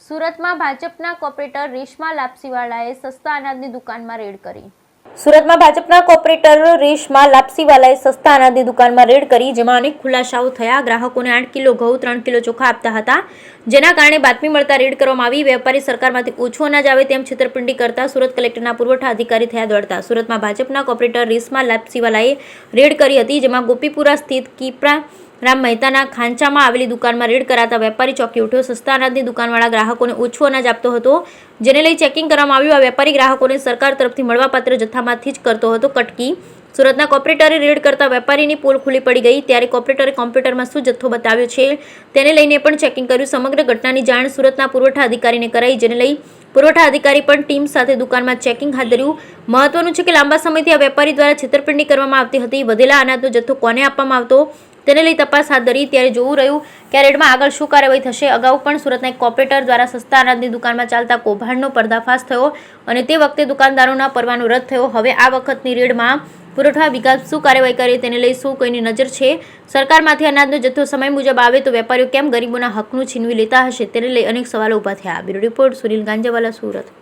સુરતમાં ભાજપના કોર્પોરેટર રેશમા લાપસીવાલાએ સસ્તા અનાજની દુકાનમાં રેડ કરી। સુરતમાં ભાજપના કોર્પોરેટર રેશમા લાપસીવાલાએ સસ્તા અનાજની દુકાનમાં રેડ કરી, જેમાં અનેક ખુલાસાઓ થયા। ગ્રાહકોને 8 કિલો ઘઉં, 3 કિલો ચોખા આપતા હતા, જેના કારણે બાતમી મળતા રેડ કરવામાં આવી। વેપારી સરકારમાંથી ઓછું અનાજ આવે તેમ છેતરપિંડી કરતા સુરત કલેક્ટરના પુરવઠા અધિકારી થયા દોડતા। સુરતમાં ભાજપના કોર્પોરેટર રેશમા લાપસીવાલાએ રેડ કરી હતી, જેમાં ગોપીપુરા સ્થિત કીપરા રામ મહેતાના ખાંચામાં આવેલી દુકાનમાં રેડ કરાતા વેપારી ચોંકી ઉઠ્યો। સસ્તા અનાજની દુકાનવાળા ગ્રાહકોને ઓછું અનાજ આપતો હતો, જેને લઈ ચેકિંગ કરવામાં આવ્યું। આ વેપારી ગ્રાહકોને સરકાર તરફથી મળવાપાત્ર જથ્થામાંથી જ કરતો હતો કટકી। સુરતના કોર્પોરેટરે રેડ કરતા વેપારીની પોલ ખુલ્લી પડી ગઈ, ત્યારે કોર્પોરેટરે કોમ્પ્યુટરમાં શું જથ્થો બતાવ્યો છે તેને લઈને પણ ચેકિંગ કર્યું। સમગ્ર ઘટનાની જાણ સુરતના પુરવઠા અધિકારીને કરાઈ, જેને લઈ પુરવઠા અધિકારી પણ ટીમ સાથે દુકાનમાં ચેકિંગ હાથ ધર્યું। મહત્વનું છે કે લાંબા સમયથી આ વેપારી દ્વારા છેતરપિંડી કરવામાં આવતી હતી। વધેલા અનાજનો જથ્થો કોને આપવામાં આવતો તેને લઈ તપાસ હાથ ધરી, ત્યારે જોવું રહ્યું કે આ રેડમાં આગળ શું કાર્યવાહી થશે। અગાઉ પણ સુરતના એક કોર્પોરેટર દ્વારા સસ્તા અનાજની દુકાનમાં ચાલતા કૌભાંડનો પર્દાફાશ થયો અને તે વખતે દુકાનદારોના પરવાનો રદ થયો। હવે આ વખતની રેડમાં પુરવઠા વિભાગ શું કાર્યવાહી કરે તેને લઈ શું કોઈની નજર છે? સરકારમાંથી અનાજનો જથ્થો સમય મુજબ આવે તો વેપારીઓ કેમ ગરીબોના હકનું છીનવી લેતા હશે તેને લઈ અનેક સવાલો ઊભા થયા। Bureau report, Sunil Ganjawala, Surat.